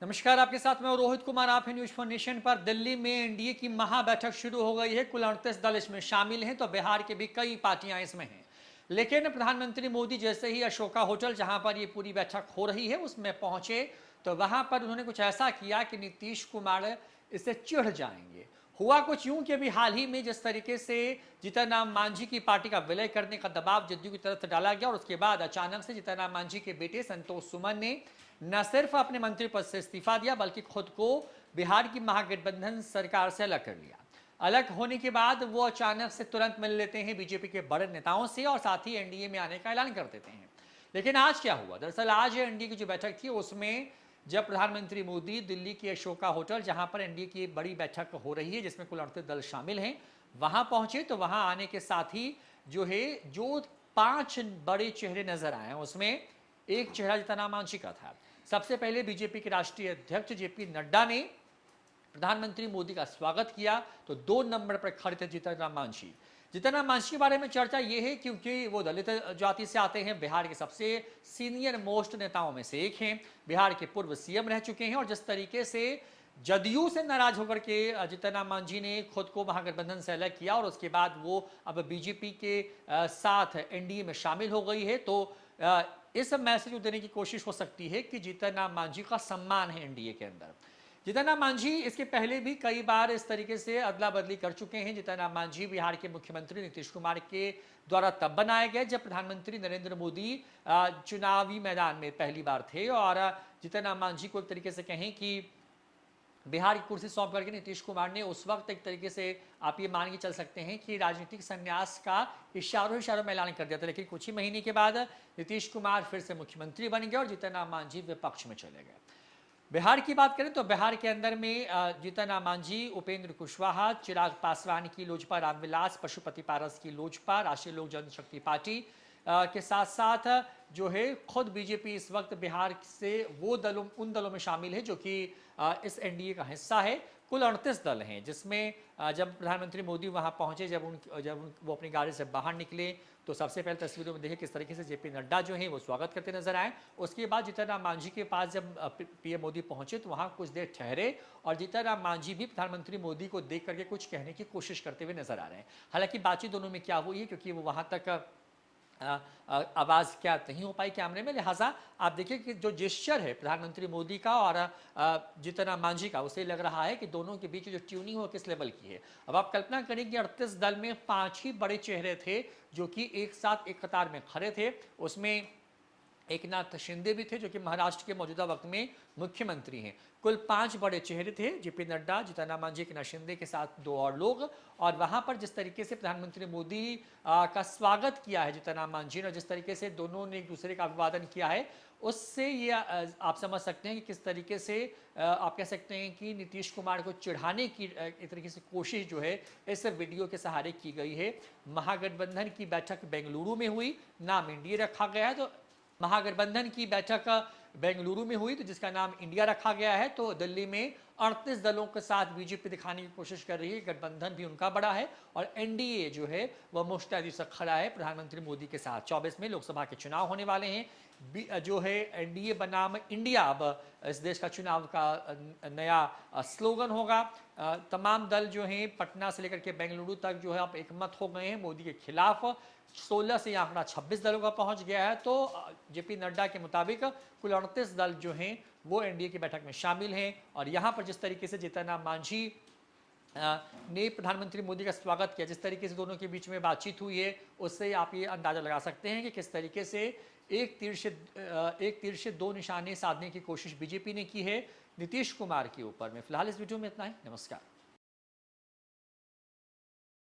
नमस्कार, आपके साथ मैं रोहित कुमार। आप हैं न्यूज फॉर नेशन पर। दिल्ली में एनडीए की महाबैठक शुरू हो गई है। कुल 38 दल इसमें शामिल हैं, तो बिहार के भी कई पार्टियां इसमें हैं। लेकिन प्रधानमंत्री मोदी जैसे ही अशोका होटल, जहां पर ये पूरी बैठक हो रही है, उसमें पहुंचे तो वहां पर उन्होंने कुछ ऐसा किया कि नीतीश कुमार इससे चिढ़ जाएंगे। हुआ कुछ यूं कि अभी हाल ही में जिस तरीके से जीतन राम मांझी की पार्टी का विलय करने का दबाव जदयू की तरफ से डाला गया और उसके बाद अचानक से जीतन राम मांझी के बेटे संतोष सुमन ने न सिर्फ अपने मंत्री पद से इस्तीफा दिया, बल्कि खुद को बिहार की महागठबंधन सरकार से अलग कर लिया। अलग होने के बाद वो अचानक से तुरंत मिल लेते हैं बीजेपी के बड़े नेताओं से और साथ ही एनडीए में आने का ऐलान कर देते हैं। लेकिन आज क्या हुआ? दरअसल आज एनडीए की जो बैठक थी उसमें जब प्रधानमंत्री मोदी दिल्ली की अशोका होटल, जहां पर एनडीए की बड़ी बैठक हो रही है जिसमें कुल 38 दल शामिल हैं, वहां पहुंचे तो वहां आने के साथ ही जो 5 बड़े चेहरे नजर आए, उसमें एक चेहरा जीतन राम मांझी का था। सबसे पहले बीजेपी के राष्ट्रीय अध्यक्ष जेपी नड्डा ने प्रधानमंत्री मोदी का स्वागत किया, तो 2 नंबर पर खड़े थे जीतन राम मांझी। जीतन राम मांझी के बारे में चर्चा यह है क्योंकि वो दलित जाति से आते हैं, बिहार के सबसे सीनियर मोस्ट नेताओं में से एक हैं, बिहार के पूर्व सीएम रह चुके हैं और जिस तरीके से जदयू से नाराज होकर के जीतन राम मांझी ने खुद को महागठबंधन से अलग किया और उसके बाद वो अब बीजेपी के साथ एनडीए में शामिल हो गई है, तो इस मैसेज देने की कोशिश हो सकती है कि जीतन राम मांझी का सम्मान है एनडीए के अंदर। जीतन राम मांझी इसके पहले भी कई बार इस तरीके से अदला बदली कर चुके हैं। जीतन राम मांझी बिहार के मुख्यमंत्री नीतीश कुमार के द्वारा तब बनाए गए जब प्रधानमंत्री नरेंद्र मोदी चुनावी मैदान में पहली बार थे और जीतन राम मांझी को एक तरीके से कहें कि बिहार की कुर्सी सौंप करके नीतीश कुमार ने उस वक्त एक तरीके से आप ये मान के चल सकते हैं कि राजनीतिक संन्यास का इशारों में ऐलान कर दिया था। लेकिन कुछ ही महीने के बाद नीतीश कुमार फिर से मुख्यमंत्री बन गए और जीतन राम मांझी विपक्ष में चले गए। बिहार की बात करें तो बिहार के अंदर में जीतन राम मांझी, उपेंद्र कुशवाहा, चिराग पासवान की लोजपा, रामविलास पशुपति पारस की लोजपा, राष्ट्रीय लोक जनशक्ति पार्टी के साथ साथ खुद बीजेपी इस वक्त बिहार से उन दलों में शामिल है जो कि इस एनडीए का हिस्सा है। कुल 38 दल हैं जिसमें जब प्रधानमंत्री मोदी वहां पहुंचे, जब वो अपनी गाड़ी से बाहर निकले तो सबसे पहले तस्वीरों में देखे किस तरीके से जेपी नड्डा वो स्वागत करते नजर आए। उसके बाद जीतन राम मांझी के पास जब पीएम मोदी पहुंचे तो वहां कुछ देर ठहरे और जीतन राम मांझी भी प्रधानमंत्री मोदी को देख करके कुछ कहने की कोशिश करते हुए नजर आ रहे हैं। हालांकि बातचीत दोनों में क्या हुई है क्योंकि वो वहां तक आवाज़ क्या नहीं हो पाई कैमरे में, लिहाजा आप देखिए कि जो जेस्चर है प्रधानमंत्री मोदी का और जीतन राम मांझी का, उसे लग रहा है कि दोनों के बीच जो ट्यूनिंग हो किस लेवल की है। अब आप कल्पना करें कि 38 दल में 5 ही बड़े चेहरे थे जो कि एक साथ एक कतार में खड़े थे। उसमें एकनाथ शिंदे भी थे जो कि महाराष्ट्र के मौजूदा वक्त में मुख्यमंत्री हैं। कुल 5 बड़े चेहरे थे, जेपी नड्डा, जीतन राम मांझी, एकनाथ शिंदे के साथ 2 और लोग। और वहां पर जिस तरीके से प्रधानमंत्री मोदी का स्वागत किया है जीतन राम मांझी ने और जिस तरीके से दोनों ने एक दूसरे का अभिवादन किया है, उससे ये आप समझ सकते हैं कि किस तरीके से आप कह सकते हैं कि नीतीश कुमार को चिढ़ाने की एक तरीके से कोशिश इस वीडियो के सहारे की गई है। महागठबंधन की बैठक बेंगलुरु में हुई, नाम एनडीए रखा गया है, तो महागठबंधन की बैठक बेंगलुरु में हुई तो जिसका नाम इंडिया रखा गया है। तो दिल्ली में 38 दलों के साथ बीजेपी दिखाने की कोशिश कर रही है, गठबंधन भी उनका बड़ा है और एनडीए वह मुस्तैदी से खड़ा है प्रधानमंत्री मोदी के साथ। 24 में लोकसभा के चुनाव होने वाले हैं। एनडीए बनाम इंडिया अब इस देश का चुनाव का नया स्लोगन होगा। तमाम दल पटना से लेकर के बेंगलुरु तक अब एकमत हो गए हैं मोदी के खिलाफ। 16 से यह आंकड़ा 26 दलों का पहुंच गया है। तो जेपी नड्डा के मुताबिक कुल 38 दल वो एनडीए की बैठक में शामिल हैं और यहां पर जिस तरीके से जीतन राम मांझी ने प्रधानमंत्री मोदी का स्वागत किया, जिस तरीके से दोनों के बीच में बातचीत हुई है, उससे आप ये अंदाजा लगा सकते हैं कि किस तरीके से एक तीर से 2 निशाने साधने की कोशिश बीजेपी ने की है नीतीश कुमार के ऊपर में। फिलहाल इस वीडियो में इतना ही। नमस्कार।